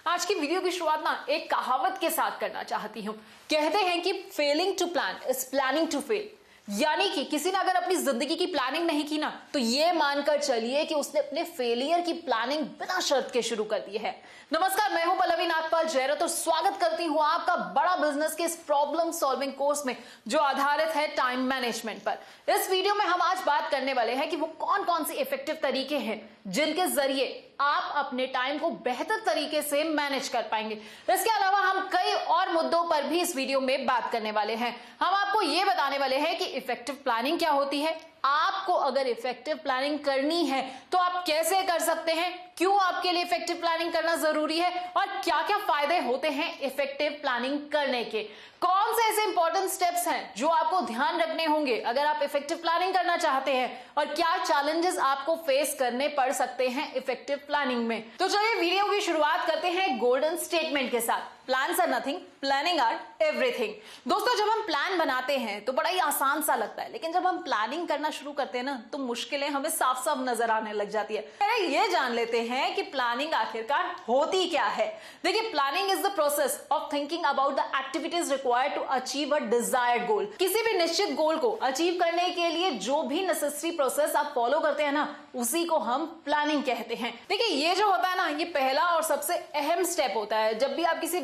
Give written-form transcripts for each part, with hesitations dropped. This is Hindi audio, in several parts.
आज की वीडियो की शुरुआत ना एक कहावत के साथ करना चाहती हूं। कहते हैं कि failing to plan is planning to fail. यानी कि किसी ने अगर अपनी जिंदगी की प्लानिंग नहीं की ना, तो ये मानकर चलिए कि उसने अपने फेलियर की प्लानिंग बिना शर्त के शुरू कर दी है। नमस्कार, मैं हूं पल्लवी नागपाल जयरत और स्वागत करती हूं आपका बड़ा बिजनेस के इस प्रॉब्लम सॉल्विंग कोर्स में, जो आधारित है टाइम मैनेजमेंट पर। इस वीडियो में हम आज बात करने वाले हैं कि वो कौन कौन से इफेक्टिव तरीके हैं जिनके जरिए आप अपने टाइम को बेहतर तरीके से मैनेज कर पाएंगे। इसके अलावा हम कई और मुद्दों पर भी इस वीडियो में बात करने वाले हैं। हम आपको यह बताने वाले हैं कि इफेक्टिव प्लानिंग क्या होती है, आपको अगर इफेक्टिव प्लानिंग करनी है तो आप कैसे कर सकते हैं, क्यों आपके लिए इफेक्टिव प्लानिंग करना जरूरी है और क्या क्या फायदे होते हैं इफेक्टिव प्लानिंग करने के। कौन से ऐसे इंपॉर्टेंट स्टेप्स हैं जो आपको ध्यान रखने होंगे अगर आप इफेक्टिव प्लानिंग करना चाहते हैं, और क्या चैलेंजेस आपको फेस करने पड़ सकते हैं इफेक्टिव प्लानिंग में। तो चलिए वीडियो की शुरुआत करते हैं गोल्डन स्टेटमेंट के साथ। Plans are nothing, planning are everything. दोस्तों, जब हम प्लान बनाते हैं तो बड़ा ही आसान सा लगता है, लेकिन जब हम प्लानिंग करना शुरू करते हैं ना, तो मुश्किलें हमें साफ साफ नजर आने लग जाती है। पहले ये जान लेते हैं कि प्लानिंग आखिरकार होती क्या है। देखिए, planning is the process of thinking about the activities required to achieve a desired goal. किसी भी निश्चित गोल को अचीव करने के लिए जो भी नेसेसरी प्रोसेस आप फॉलो करते हैं ना, उसी को हम प्लानिंग कहते हैं। देखिए, ये जो होता है ना, ये पहला और सबसे अहम स्टेप होता है जब भी आप किसी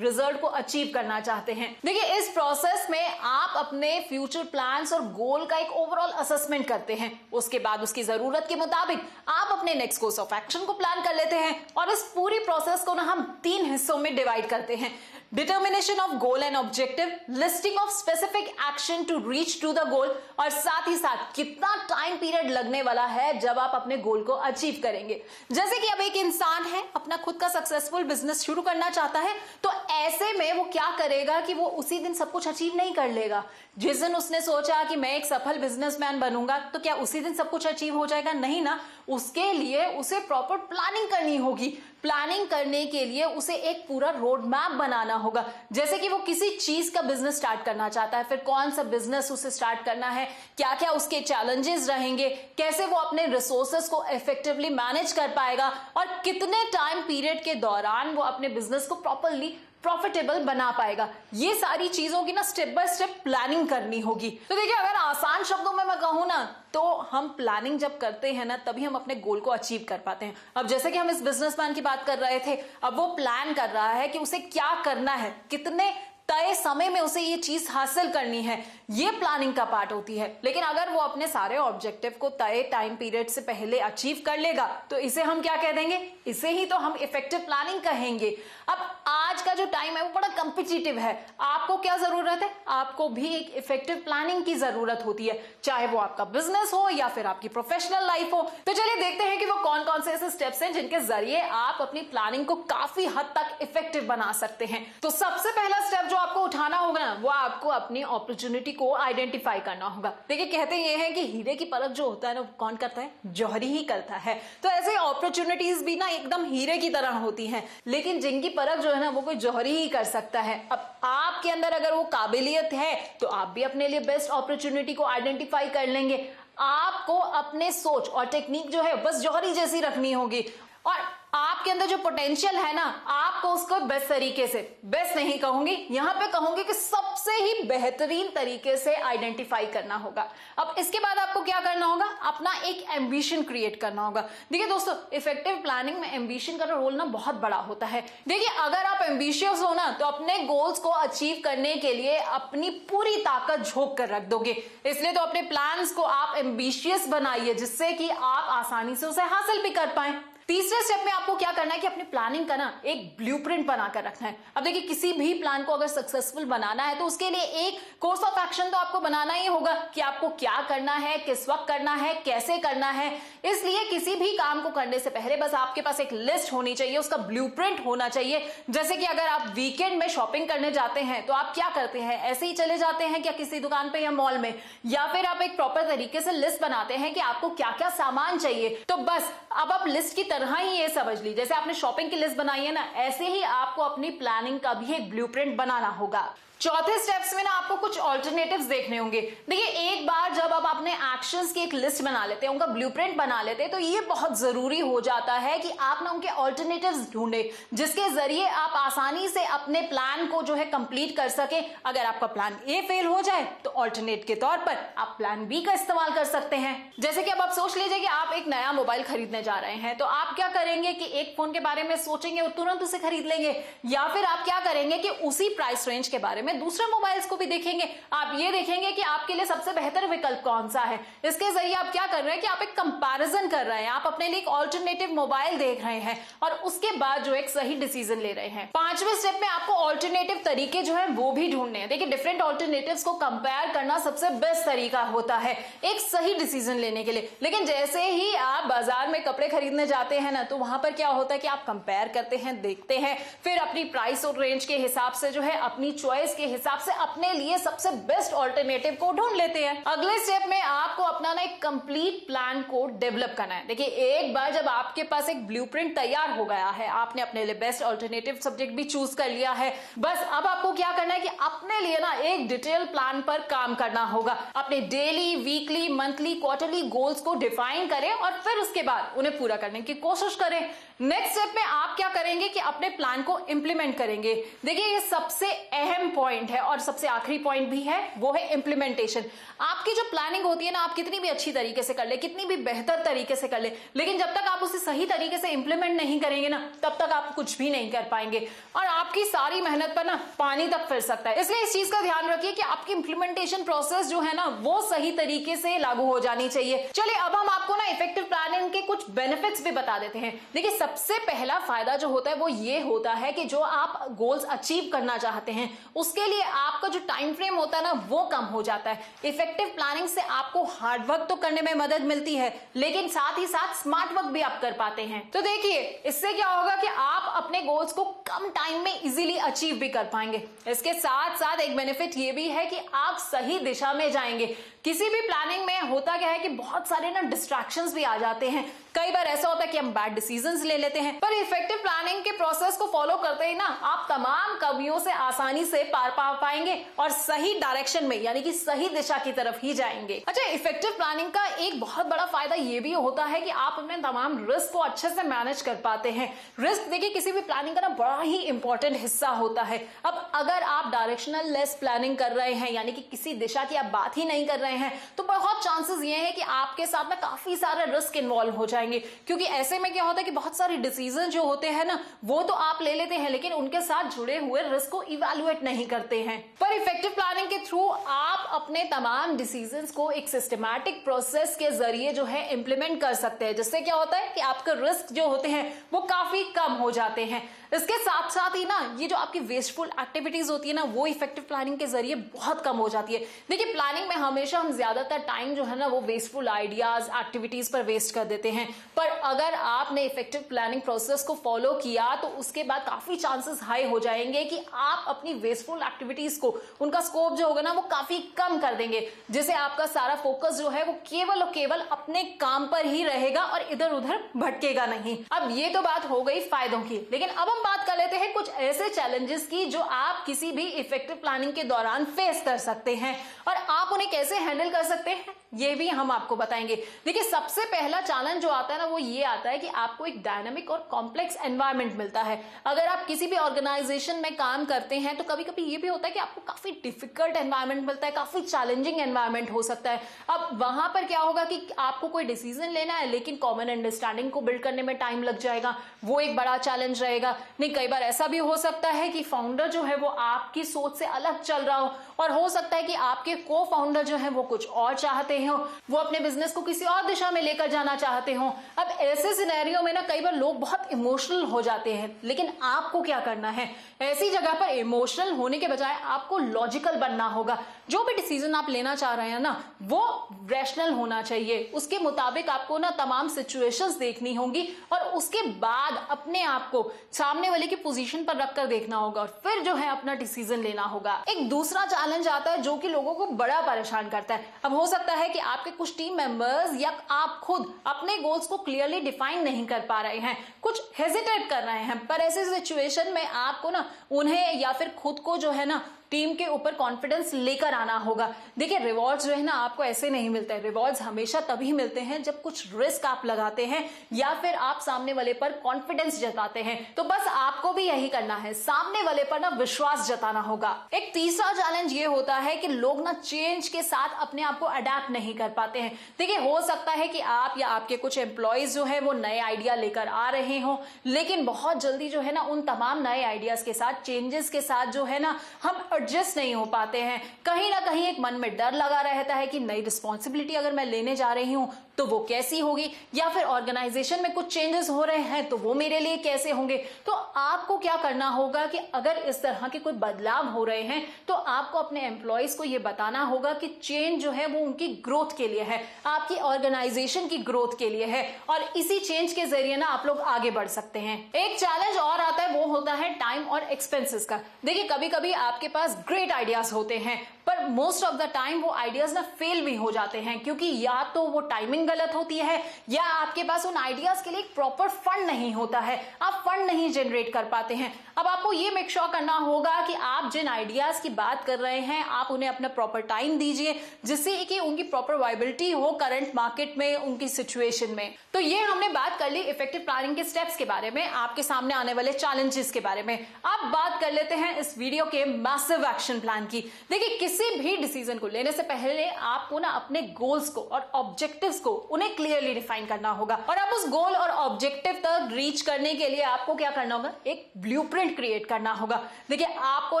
रिजल्ट को अचीव करना चाहते हैं। देखिए, इस प्रोसेस में आप अपने फ्यूचर प्लान्स और गोल का एक ओवरऑल असेसमेंट करते हैं। उसके बाद उसकी जरूरत के मुताबिक आप अपने नेक्स्ट कोर्स ऑफ एक्शन को प्लान कर लेते हैं। और इस पूरी प्रोसेस को ना हम 3 हिस्सों में डिवाइड करते हैं: determination of goal and objective, listing of specific action to reach to the goal, और साथ ही साथ कितना टाइम पीरियड लगने वाला है जब आप अपने गोल को अचीव करेंगे। जैसे कि अब एक इंसान है, अपना खुद का सक्सेसफुल बिजनेस शुरू करना चाहता है, तो ऐसे में वो क्या करेगा कि वो उसी दिन सब कुछ अचीव नहीं कर लेगा। जिस दिन उसने सोचा कि मैं एक सफल बिजनेसमैन बनूंगा, तो क्या उसी दिन सब कुछ अचीव हो जाएगा? नहीं ना। उसके लिए उसे प्रॉपर प्लानिंग करनी होगी। प्लानिंग करने के लिए उसे एक पूरा रोड मैप बनाना होगा। जैसे कि वो किसी चीज का बिजनेस स्टार्ट करना चाहता है, फिर कौन सा बिजनेस उसे स्टार्ट करना है, क्या क्या उसके चैलेंजेस रहेंगे, कैसे वो अपने रिसोर्सेस को इफेक्टिवली मैनेज कर पाएगा, और कितने टाइम पीरियड के दौरान वो अपने बिजनेस को प्रॉपरली प्रॉफिटेबल बना पाएगा। ये सारी चीजों की ना स्टेप बाय स्टेप प्लानिंग करनी होगी। तो देखिए, अगर आसान शब्दों में मैं कहूं ना, तो हम प्लानिंग जब करते हैं ना, तभी हम अपने गोल को अचीव कर पाते हैं। अब जैसे कि हम इस बिजनेसमैन की बात कर रहे थे, अब वो प्लान कर रहा है कि उसे क्या करना है, कितने तय समय में उसे ये चीज हासिल करनी है। ये प्लानिंग का पार्ट होती है। लेकिन अगर वो अपने सारे ऑब्जेक्टिव को तय टाइम पीरियड से पहले अचीव कर लेगा, तो इसे हम क्या कह देंगे? इसे ही तो हम इफेक्टिव प्लानिंग कहेंगे। अब आज का जो टाइम है वो बड़ा कॉम्पिटिटिव है। आपको क्या जरूरत है? आपको भी एक इफेक्टिव प्लानिंग की जरूरत होती है, चाहे वो आपका बिजनेस हो या फिर आपकी प्रोफेशनल लाइफ हो। तो चलिए देखते हैं कि वो कौन कौन से ऐसे स्टेप्स हैं जिनके जरिए आप अपनी प्लानिंग को काफी हद तक इफेक्टिव बना सकते हैं। तो सबसे पहला स्टेप जो आपको उठाना होगा ना, वो आपको अपनी अपॉर्चुनिटी को आइडेंटिफाई करना होगा। देखिए, कहते ये हैं कि हीरे की परख जो होता है ना, कौन करता है? जौहरी ही करता है। तो ऐसे अपॉर्चुनिटीज भी ना एकदम हीरे की तरह होती हैं, लेकिन जिनकी परख जो है ना, वो कोई जौहरी ही कर सकता है। अब आपके अंदर अगर वो काबिलियत है, तो आप भी अपने लिए बेस्ट अपॉर्चुनिटी को आइडेंटिफाई कर लेंगे। आपको अपने सोच और टेक्निक जो है बस जौहरी जैसी रखनी होगी, और आपके अंदर जो पोटेंशियल है ना, आपको उसको बेस्ट तरीके से, बेस्ट नहीं कहूंगी, यहां पे कहूंगी कि सबसे ही बेहतरीन तरीके से आइडेंटिफाई करना होगा। अब इसके बाद आपको क्या करना होगा? अपना एक एम्बिशन क्रिएट करना होगा। देखिए दोस्तों, इफेक्टिव प्लानिंग में एम्बिशन का रोल ना बहुत बड़ा होता है। देखिए, अगर आप एम्बिशियस हो ना, तो अपने गोल्स को अचीव करने के लिए अपनी पूरी ताकत झोंक कर रख दोगे। इसलिए तो अपने प्लान्स को आप एम्बिशियस बनाइए, जिससे कि आप आसानी से उसे हासिल भी कर पाए। तीसरे स्टेप में आपको क्या करना है कि अपनी प्लानिंग का ना एक ब्लूप्रिंट बनाकर रखना है। अब देखिए, किसी भी प्लान को अगर सक्सेसफुल बनाना है, तो उसके लिए एक कोर्स ऑफ एक्शन तो आपको बनाना ही होगा कि आपको क्या करना है, किस वक्त करना है, कैसे करना है। इसलिए किसी भी काम को करने से पहले बस आपके पास एक लिस्ट होनी चाहिए, उसका ब्लूप्रिंट होना चाहिए। जैसे कि अगर आप वीकेंड में शॉपिंग करने जाते हैं, तो आप क्या करते हैं? ऐसे ही चले जाते हैं क्या किसी दुकान पे या मॉल में, या फिर आप एक प्रॉपर तरीके से लिस्ट बनाते हैं कि आपको क्या क्या सामान चाहिए। तो बस अब आप लिस्ट की तरह ही ये समझ ली, जैसे आपने शॉपिंग की लिस्ट बनाई है ना, ऐसे ही आपको अपनी प्लानिंग का भी एक ब्लूप्रिंट बनाना होगा। चौथे स्टेप्स में ना आपको कुछ ऑल्टरनेटिव्स देखने होंगे। देखिए, एक बार जब आप अपने एक्शंस की एक लिस्ट बना लेते हैं, उनका ब्लूप्रिंट बना लेते हैं, तो ये बहुत जरूरी हो जाता है कि आप ना उनके ऑल्टरनेटिव्स ढूंढे, जिसके जरिए आप आसानी से अपने प्लान को जो है कंप्लीट कर सके। अगर आपका प्लान ए फेल हो जाए तो ऑल्टरनेट के तौर पर आप प्लान बी का इस्तेमाल कर सकते हैं। जैसे कि अब आप सोच लीजिए कि आप एक नया मोबाइल खरीदने जा रहे हैं, तो आप क्या करेंगे कि एक फोन के बारे में सोचेंगे और तुरंत उसे खरीद लेंगे, या फिर आप क्या करेंगे कि उसी प्राइस रेंज के बारे में दूसरे मोबाइल्स को भी देखेंगे। आप ये देखेंगे कि आपके लिए सबसे बेहतर विकल्प कौन सा है। इसके जरिए आप क्या कर रहे हैं कि आप एक कंपैरिजन कर रहे हैं, आप अपने लिए एक ऑल्टरनेटिव मोबाइल देख रहे हैं और उसके बाद जो एक सही डिसीजन ले रहे हैं। पांचवें स्टेप में आपको ऑल्टरनेटिव तरीके जो है वो भी ढूंढने हैं। देखिए, डिफरेंट ऑल्टरनेटिव्स को कंपेयर करना सबसे बेस्ट तरीका होता है एक सही डिसीजन लेने के लिए। लेकिन जैसे ही आप बाजार में कपड़े खरीदने जाते हैं ना, तो वहां पर क्या होता है कि आप कंपेयर करते हैं, देखते हैं, फिर अपनी प्राइस और रेंज के हिसाब से जो है अपनी चॉइस के हिसाब से अपने लिए सबसे बेस्ट ऑल्टरनेटिव को ढूंढ लेते हैं। अगले स्टेप में आपको अपना ना एक कंप्लीट प्लान को डेवलप करना है। देखिए, एक बार जब आपके पास एक ब्लूप्रिंट तैयार हो गया है, आपने अपने लिए बेस्ट ऑल्टरनेटिव सब्जेक्ट भी चूज कर लिया है, बस अब आपको क्या करना है कि अपने लिए ना एक डिटेल प्लान पर काम करना होगा। अपने daily, weekly, monthly, quarterly goals को डिफाइन करें और फिर उसके बाद उन्हें पूरा करने की कोशिश करें। नेक्स्ट स्टेप में आप क्या करेंगे कि अपने प्लान को इंप्लीमेंट करेंगे। देखिए, ये सबसे अहम पॉइंट है और सबसे आखिरी पॉइंट भी है, वो है इंप्लीमेंटेशन। आपकी जो प्लानिंग होती है ना, आप कितनी भी अच्छी तरीके से कर ले, कितनी भी बेहतर तरीके से कर ले, लेकिन जब तक आप उसे सही तरीके से इंप्लीमेंट नहीं करेंगे ना, तब तक आप कुछ भी नहीं कर पाएंगे और आपकी सारी मेहनत पर ना पानी तक फिर सकता है। इसलिए इस चीज का ध्यान रखिए कि आपकी इंप्लीमेंटेशन प्रोसेस जो है ना, वो सही तरीके से लागू हो जानी चाहिए। चलिए, अब हम आपको ना इफेक्टिव प्लानिंग के कुछ बेनिफिट्स भी बता देते हैं। देखिए, सबसे पहला फायदा जो होता है वो ये होता है कि जो आप गोल्स अचीव करना चाहते हैं, उसके लिए आपका जो टाइम फ्रेम होता है ना, वो कम हो जाता है। इफेक्टिव प्लानिंग से आपको हार्ड वर्क तो करने में मदद मिलती है, लेकिन साथ ही साथ स्मार्ट वर्क भी आप कर पाते हैं। तो देखिए, इससे क्या होगा कि आप अपने गोल्स को कम टाइम में इजीली अचीव भी कर पाएंगे। इसके साथ साथ एक बेनिफिट ये भी है कि आप सही दिशा में जाएंगे। किसी भी प्लानिंग में होता क्या है कि बहुत सारे ना डिस्ट्रैक्शंस भी आ जाते हैं। कई बार ऐसा होता है कि हम बैड डिसीजंस ले लेते हैं, पर इफेक्टिव प्लानिंग के प्रोसेस को फॉलो करते ही ना आप तमाम कमियों से आसानी से पार पा पाएंगे और सही डायरेक्शन में, यानी कि सही दिशा की तरफ ही जाएंगे। अच्छा, इफेक्टिव प्लानिंग का एक बहुत बड़ा फायदा ये भी होता है कि आप अपने तमाम रिस्क को अच्छे से मैनेज कर पाते हैं। रिस्क देखिए, किसी भी प्लानिंग का ना बड़ा ही इंपॉर्टेंट हिस्सा होता है। अब अगर आप डायरेक्शनल लेस प्लानिंग कर रहे हैं, यानी कि किसी दिशा की आप बात ही नहीं कर रहे हैं, तो बहुत चांसेस ये है कि आपके साथ में काफी सारे रिस्क इन्वॉल्व हो जाएंगे। क्योंकि ऐसे में क्या होता है कि बहुत सारे डिसीजन जो होते हैं ना, वो तो आप ले लेते हैं, लेकिन उनके साथ जुड़े हुए रिस्क को इवैल्यूएट नहीं करते हैं। पर इफेक्टिव प्लानिंग के थ्रू आप अपने तमाम डिसीजंस को एक सिस्टमैटिक प्रोसेस के जरिए जो है इंप्लीमेंट कर सकते हैं, जिससे क्या होता है कि आपके रिस्क जो होते हैं वो काफी कम हो जाते हैं। इसके साथ साथ ही ना ये जो आपकी वेस्टफुल एक्टिविटीज होती है ना, वो इफेक्टिव प्लानिंग के जरिए बहुत कम हो जाती है। देखिए, प्लानिंग में हमेशा हम ज्यादातर टाइम जो है ना, वो वेस्टफुल आइडियाज, एक्टिविटीज पर वेस्ट कर देते हैं। पर अगर आपने इफेक्टिव प्लानिंग प्रोसेस को फॉलो किया, तो उसके बाद काफी चांसेस हाई हो जाएंगे कि आप अपनी वेस्टफुल एक्टिविटीज को, उनका स्कोप जो होगा ना, वो काफी कम कर देंगे, जिससे आपका सारा फोकस जो है वो केवल और केवल अपने काम पर ही रहेगा और इधर उधर भटकेगा नहीं। अब ये तो बात हो गई फायदों की, लेकिन अब हम बात कर लेते हैं कुछ ऐसे चैलेंजेस की जो आप किसी भी इफेक्टिव प्लानिंग के दौरान फेस कर सकते हैं और आप उन्हें कैसे हैंडल कर सकते हैं, ये भी हम आपको बताएंगे। देखिए, सबसे पहला चैलेंज जो आता है ना, वो ये आता है कि आपको एक डायनामिक और कॉम्प्लेक्स एनवायरनमेंट मिलता है। अगर आप किसी भी ऑर्गेनाइजेशन में काम करते हैं, तो कभी कभी ये भी होता है कि आपको काफी डिफिकल्ट एनवायरनमेंट मिलता है, काफी चैलेंजिंग एनवायरनमेंट हो सकता है। अब वहां पर क्या होगा कि आपको कोई डिसीजन लेना है, लेकिन कॉमन अंडरस्टैंडिंग को बिल्ड करने में टाइम लग जाएगा, वो एक बड़ा चैलेंज रहेगा। नहीं, कई बार ऐसा भी हो सकता है कि फाउंडर जो है वो आपकी सोच से अलग चल रहा हो, और हो सकता है कि आपके को फाउंडर जो है वो कुछ और चाहते हो, वो अपने बिजनेस को किसी और दिशा में लेकर जाना चाहते हो। अब ऐसे सिनेरियो में ना कई बार लोग बहुत इमोशनल हो जाते हैं, लेकिन आपको क्या करना है, ऐसी जगह पर इमोशनल होने के बजाय आपको लॉजिकल बनना होगा। जो भी डिसीजन आप लेना चाह रहे हैं ना, वो रैशनल होना चाहिए, उसके मुताबिक आपको ना तमाम सिचुएशंस देखनी होंगी और उसके बाद अपने आप को सामने वाले की पोजीशन पर रखकर देखना होगा और फिर जो है अपना डिसीजन लेना होगा। एक दूसरा चैलेंज आता है जो कि लोगों को बड़ा परेशान करता है। अब हो सकता है कि आपके कुछ टीम मेंबर्स या आप खुद अपने गोल्स को क्लियरली डिफाइन नहीं कर पा रहे हैं, कुछ हेजिटेट कर रहे हैं, पर ऐसे सिचुएशन में आपको ना उन्हें या फिर खुद को जो है ना टीम के ऊपर कॉन्फिडेंस लेकर आना होगा। देखिए रिवॉर्ड्स जो है ना आपको ऐसे नहीं मिलते हैं, रिवॉर्ड्स हमेशा तभी मिलते हैं जब कुछ रिस्क आप लगाते हैं या फिर आप सामने वाले पर कॉन्फिडेंस जताते हैं। तो बस आपको भी यही करना है, सामने वाले पर ना विश्वास जताना होगा। एक तीसरा चैलेंज ये होता है कि लोग ना चेंज के साथ अपने आप को अडेप्ट नहीं कर पाते हैं। देखिए हो सकता है कि आप या आपके कुछ एम्प्लॉयज जो है वो नए आइडिया लेकर आ रहे हो, लेकिन बहुत जल्दी जो है ना उन तमाम नए आइडियाज के साथ, चेंजेस के साथ जो है ना हम एडजस्ट नहीं हो पाते हैं। कहीं ना कहीं एक मन में डर लगा रहता है कि नई रिस्पॉन्सिबिलिटी अगर मैं लेने जा रही हूं तो वो कैसी होगी, या फिर ऑर्गेनाइजेशन में कुछ चेंजेस हो रहे हैं तो वो मेरे लिए कैसे होंगे। तो आपको क्या करना होगा कि अगर इस तरह के कोई बदलाव हो रहे हैं तो आपको अपने एम्प्लॉयज को ये बताना होगा कि चेंज जो है वो उनकी ग्रोथ के लिए है, आपकी ऑर्गेनाइजेशन की ग्रोथ के लिए है, और इसी चेंज के जरिए ना आप लोग आगे बढ़ सकते हैं। एक चैलेंज और आता है, वो होता है टाइम और एक्सपेंसेस का। देखिए कभी कभी आपके पास ग्रेट आइडियाज होते हैं पर मोस्ट ऑफ द टाइम वो आइडियाज ना फेल भी हो जाते हैं, क्योंकि या तो वो टाइमिंग गलत होती है या आपके पास उन आइडियाज के लिए एक प्रॉपर फंड नहीं होता है, आप फंड नहीं जनरेट कर पाते हैं। अब आपको ये मेक श्योर करना होगा कि आप जिन आइडियाज की बात कर रहे हैं आप उन्हें अपना प्रॉपर टाइम दीजिए, जिससे कि उनकी प्रॉपर वायबिलिटी हो करंट मार्केट में, उनकी सिचुएशन में। तो ये हमने बात कर ली इफेक्टिव प्लानिंग के स्टेप्स के बारे में, आपके सामने आने वाले चैलेंजेस के बारे में। अब बात कर लेते हैं इस वीडियो के मैसिव एक्शन प्लान की। देखिए किसी भी डिसीजन को लेने से पहले आपको ना अपने गोल्स को और ऑब्जेक्टिव्स को उन्हें क्लियरली डिफाइन करना होगा, और अब उस गोल और ऑब्जेक्टिव तक रीच करने के लिए आपको क्या करना होगा, एक ब्लूप्रिंट क्रिएट करना होगा। देखिए आपको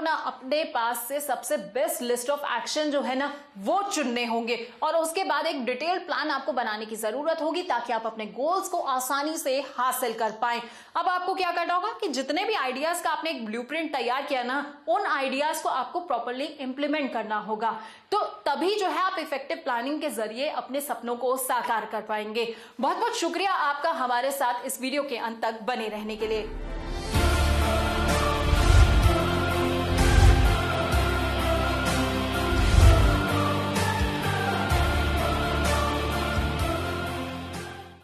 ना अपने पास से सबसे बेस्ट लिस्ट ऑफ एक्शन जो है ना वो चुनने होंगे, और उसके बाद एक डिटेल प्लान आपको बनाने की जरूरत होगी ताकि आप अपने गोल्स को आसानी से हासिल कर पाए। अब आपको क्या करना होगा कि जितने भी आइडियाज का आपने एक ब्लूप्रिंट तैयार किया ना, उन आइडियाज को आपको प्रॉपर्ली इंप्लीमेंट करना होगा। तो तभी जो है आप इफेक्टिव प्लानिंग के जरिए अपने सपनों को साकार कर पाएंगे। बहुत बहुत शुक्रिया आपका हमारे साथ इस वीडियो के अंत तक बने रहने के लिए।